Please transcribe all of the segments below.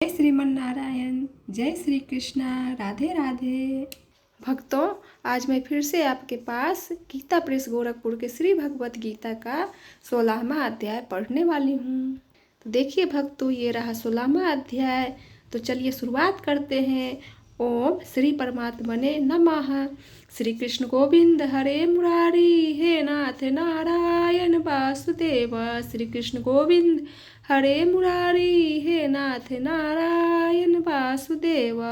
जय श्रीमन नारायण, जय श्री कृष्णा, राधे राधे। भक्तों, आज मैं फिर से आपके पास गीता प्रेस गोरखपुर के श्री भगवत गीता का 16वां अध्याय पढ़ने वाली हूँ। तो देखिए भक्तों, ये रहा 16वां अध्याय। तो चलिए शुरुआत करते हैं। ओम श्री परमात्मने नमः। श्री कृष्ण गोविंद हरे मुरारी, हे नाथ नारायण वासुदेव। श्री कृष्ण गोविंद हरे मुरारी, हे नाथ नारायण वासुदेव।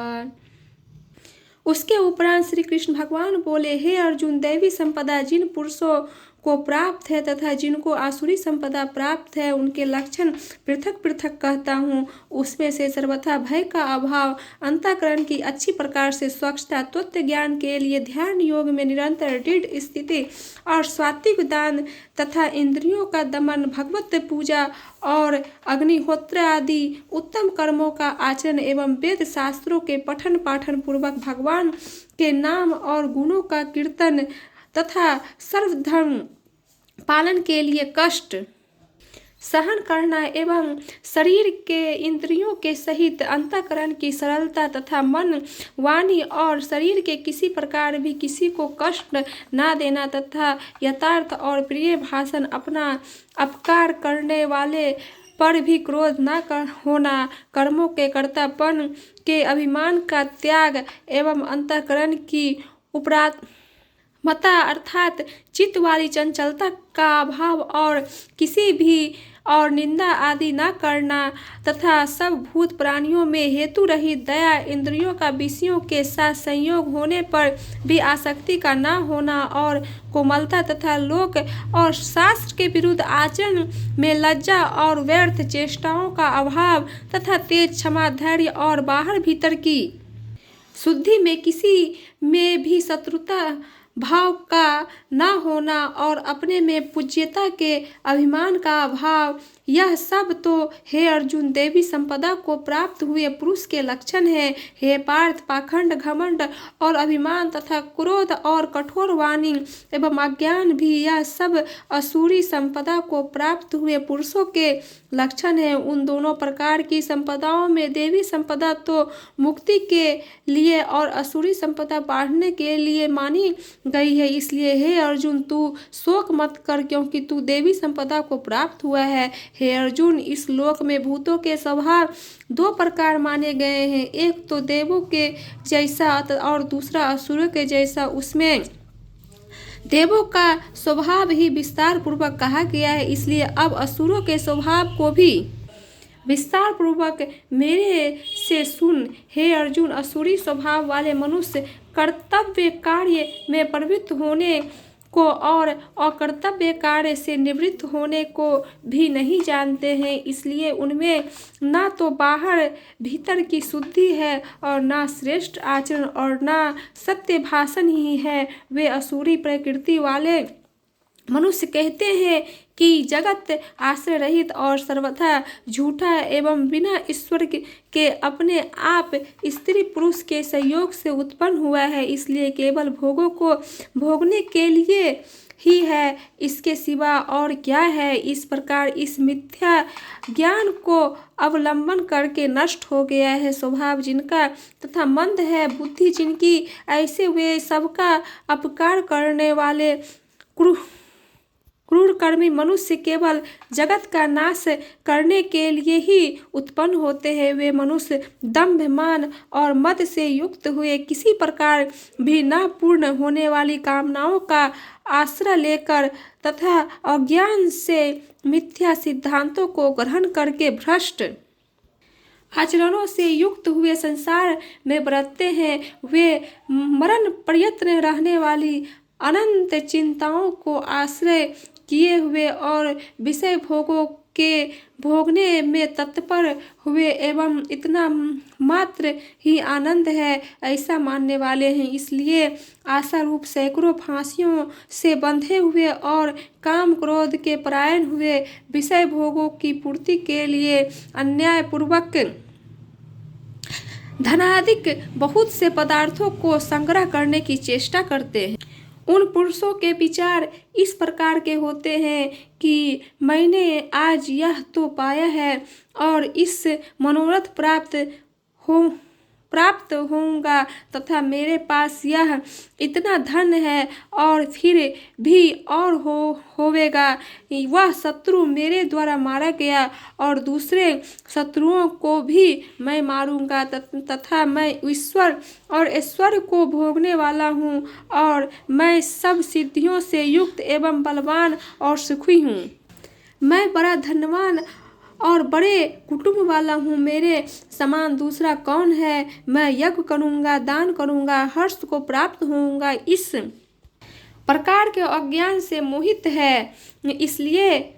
उसके उपरांत श्री कृष्ण भगवान बोले, हे अर्जुन, दैवी संपदा जिन पुरुषों को प्राप्त है तथा जिनको आसुरी संपदा प्राप्त है, उनके लक्षण पृथक पृथक कहता हूँ। उसमें से सर्वथा भय का अभाव, अंतःकरण की अच्छी प्रकार से स्वच्छता, तत्व ज्ञान के लिए ध्यान योग में निरंतर दृढ़ स्थिति और सात्विक दान तथा इंद्रियों का दमन, भगवत पूजा और अग्निहोत्र आदि उत्तम कर्मों का आचरण एवं वेद शास्त्रों के पठन पाठन पूर्वक भगवान के नाम और गुणों का कीर्तन तथा सर्वधर्म पालन के लिए कष्ट सहन करना एवं शरीर के इंद्रियों के सहित अंतःकरण की सरलता तथा मन, वाणी और शरीर के किसी प्रकार भी किसी को कष्ट ना देना तथा यथार्थ और प्रिय भाषण, अपना अपकार करने वाले पर भी क्रोध न होना, कर्मों के कर्तापन के अभिमान का त्याग एवं अंतःकरण की मता अर्थात चित्त वाली चंचलता का अभाव और किसी भी और निंदा आदि न करना तथा सब भूत प्राणियों में हेतु रहित दया, इंद्रियों का विषयों के साथ संयोग होने पर भी आसक्ति का न होना और कोमलता तथा लोक और शास्त्र के विरुद्ध आचरण में लज्जा और व्यर्थ चेष्टाओं का अभाव तथा तेज क्षमा, धैर्य और बाहर भीतर की शुद्धि में किसी में भी शत्रुता भाव का न होना और अपने में पूज्यता के अभिमान का अभाव, यह सब तो हे अर्जुन देवी संपदा को प्राप्त हुए पुरुष के लक्षण है। हे पार्थ, पाखंड, घमंड और अभिमान तथा क्रोध और कठोर वाणी एवं अज्ञान भी यह सब असुरी संपदा को प्राप्त हुए पुरुषों के लक्षण है। उन दोनों प्रकार की संपदाओं में देवी संपदा तो मुक्ति के लिए और असुरी संपदा बांटने के लिए मानी गई है। इसलिए हे अर्जुन, तू शोक मत कर, क्योंकि तू देवी संपदा को प्राप्त हुआ है। हे अर्जुन, इस लोक में भूतों के स्वभाव दो प्रकार माने गए हैं, एक तो देवों के जैसा और दूसरा असुरों के जैसा। उसमें देवों का स्वभाव ही विस्तार पूर्वक कहा गया है, इसलिए अब असुरों के स्वभाव को भी विस्तार पूर्वक मेरे से सुन। हे अर्जुन, असुरी स्वभाव वाले मनुष्य कर्तव्य कार्य में प्रवृत्त होने को और अकर्तव्य कार्य से निवृत्त होने को भी नहीं जानते हैं, इसलिए उनमें ना तो बाहर भीतर की शुद्धि है और ना श्रेष्ठ आचरण और ना सत्य भाषण ही है। वे असुरी प्रकृति वाले मनुष्य कहते हैं कि जगत आश्रय रहित और सर्वथा झूठा एवं बिना ईश्वर के अपने आप स्त्री पुरुष के संयोग से उत्पन्न हुआ है, इसलिए केवल भोगों को भोगने के लिए ही है, इसके सिवा और क्या है। इस प्रकार इस मिथ्या ज्ञान को अवलंबन करके नष्ट हो गया है स्वभाव जिनका तथा मंद है बुद्धि जिनकी, ऐसे वे सबका अपकार करने वाले क्रूरकर्मी मनुष्य केवल जगत का नाश करने के लिए ही उत्पन्न होते हैं। वे मनुष्य दंभ, मान और मद से युक्त हुए किसी प्रकार भी न पूर्ण होने वाली कामनाओं का आश्रय लेकर तथा अज्ञान से मिथ्या सिद्धांतों को ग्रहण करके भ्रष्ट आचरणों से युक्त हुए संसार में बरतते हैं। वे मरण प्रयत्न रहने वाली अनंत चिंताओं को आश्रय किए हुए और विषय भोगों के भोगने में तत्पर हुए एवं इतना मात्र ही आनंद है ऐसा मानने वाले हैं, इसलिए आशा रूप सैकड़ों फांसियों से बंधे हुए और काम क्रोध के परायण हुए विषय भोगों की पूर्ति के लिए अन्यायपूर्वक धनाधिक बहुत से पदार्थों को संग्रह करने की चेष्टा करते हैं। उन पुरुषों के विचार इस प्रकार के होते हैं कि मैंने आज यह तो पाया है और इस मनोरथ प्राप्त होऊंगा तथा मेरे पास यह इतना धन है और फिर भी और होवेगा। वह शत्रु मेरे द्वारा मारा गया और दूसरे शत्रुओं को भी मैं मारूंगा तथा मैं ईश्वर और ऐश्वर्य को भोगने वाला हूँ और मैं सब सिद्धियों से युक्त एवं बलवान और सुखी हूँ। मैं बड़ा धनवान और बड़े कुटुंब वाला हूँ। मेरे समान दूसरा कौन है। मैं यज्ञ करूँगा, दान करूँगा, हर्ष को प्राप्त होऊंगा। इस प्रकार के अज्ञान से मोहित है, इसलिए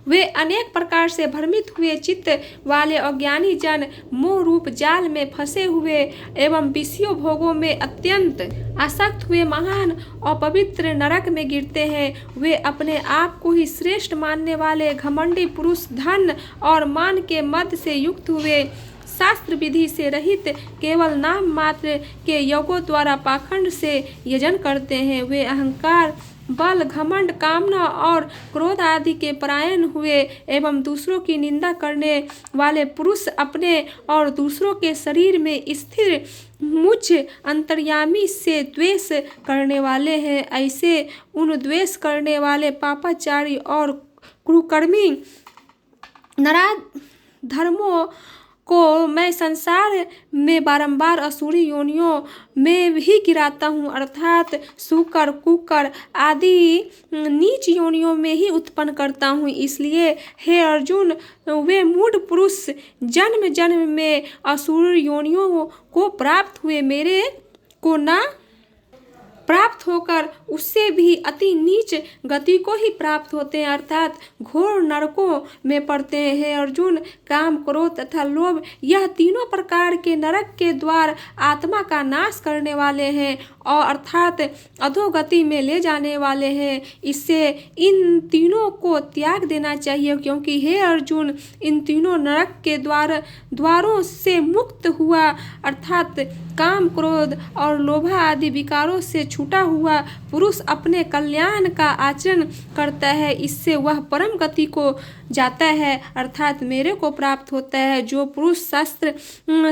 वे अनेक प्रकार से भ्रमित हुए चित्त वाले अज्ञानी जन मोह रूप जाल में फंसे हुए एवं विषयों भोगों में अत्यंत आसक्त हुए महान अपवित्र नरक में गिरते हैं। वे अपने आप को ही श्रेष्ठ मानने वाले घमंडी पुरुष धन और मान के मद से युक्त हुए शास्त्र विधि से रहित केवल नाम मात्र के योगों द्वारा पाखंड से यजन करते हैं। वे अहंकार, बल, घमंड, कामना और क्रोध आदि के परायण हुए एवं दूसरों की निंदा करने वाले पुरुष अपने और दूसरों के शरीर में स्थिर मुझ अंतर्यामी से द्वेष करने वाले हैं। ऐसे उन द्वेष करने वाले पापाचारी और कुकर्मी नराधर्मों को मैं संसार में बारंबार असुरी योनियों में भी गिराता हूँ, अर्थात सूकर, कुकर आदि नीच योनियों में ही उत्पन्न करता हूँ। इसलिए हे अर्जुन, वे मूढ़ पुरुष जन्म जन्म में असुर योनियों को प्राप्त हुए मेरे को न प्राप्त होकर उससे भी अति नीच गति को ही प्राप्त होते हैं, अर्थात घोर नरकों में पड़ते हैं। हे अर्जुन, काम, क्रोध तथा लोभ यह तीनों प्रकार के नरक के द्वार आत्मा का नाश करने वाले हैं और अर्थात अधोगति में ले जाने वाले हैं। इससे इन तीनों को त्याग देना चाहिए, क्योंकि हे अर्जुन, इन तीनों नरक के द्वारों से मुक्त हुआ अर्थात काम, क्रोध और लोभ आदि विकारों से छूटा हुआ पुरुष अपने कल्याण का आचरण करता है। इससे वह परम गति को जाता है, अर्थात मेरे को प्राप्त होता है। जो पुरुष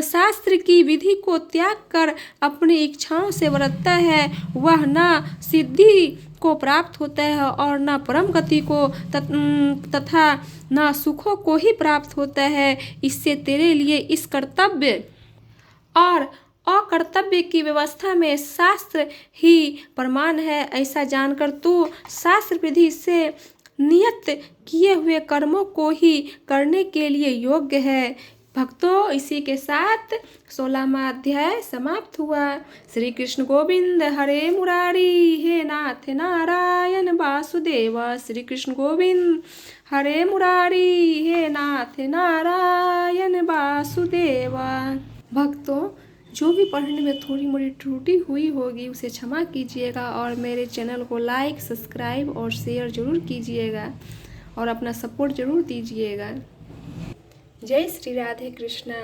शास्त्र की विधि को त्याग कर अपनी इच्छाओं से वर्तता है, वह न सिद्धि को प्राप्त होता है और न परम गति को तथा न सुखों को ही प्राप्त होता है। इससे तेरे लिए इस कर्तव्य और अकर्तव्य की व्यवस्था में शास्त्र ही प्रमाण है। ऐसा जानकर तू शास्त्र विधि से नियत किए हुए कर्मों को ही करने के लिए योग्य है। भक्तों, इसी के साथ 16वां अध्याय समाप्त हुआ। श्री कृष्ण गोविंद हरे मुरारी, हे नाथ नारायण वासुदेव। श्री कृष्ण गोविंद हरे मुरारी, हे नाथ नारायण वासुदेव। भक्तों, जो भी पढ़ने में थोड़ी मोड़ी त्रुटि हुई होगी उसे क्षमा कीजिएगा और मेरे चैनल को लाइक, सब्सक्राइब और शेयर जरूर कीजिएगा और अपना सपोर्ट जरूर दीजिएगा। जय श्री राधे कृष्णा।